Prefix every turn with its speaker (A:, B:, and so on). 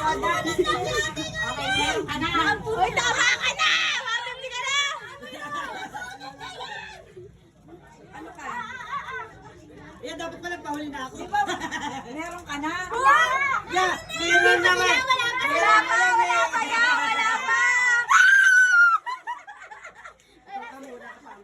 A: Okay, meron ka na.
B: Uy, tama ka na! 150 ka na!
A: Ano ka? Yan, dapat pala pahuli na ako.
B: Meron ka na?
A: Yeah, meron naman.
B: Wala pa!
A: Baka muna ka pa.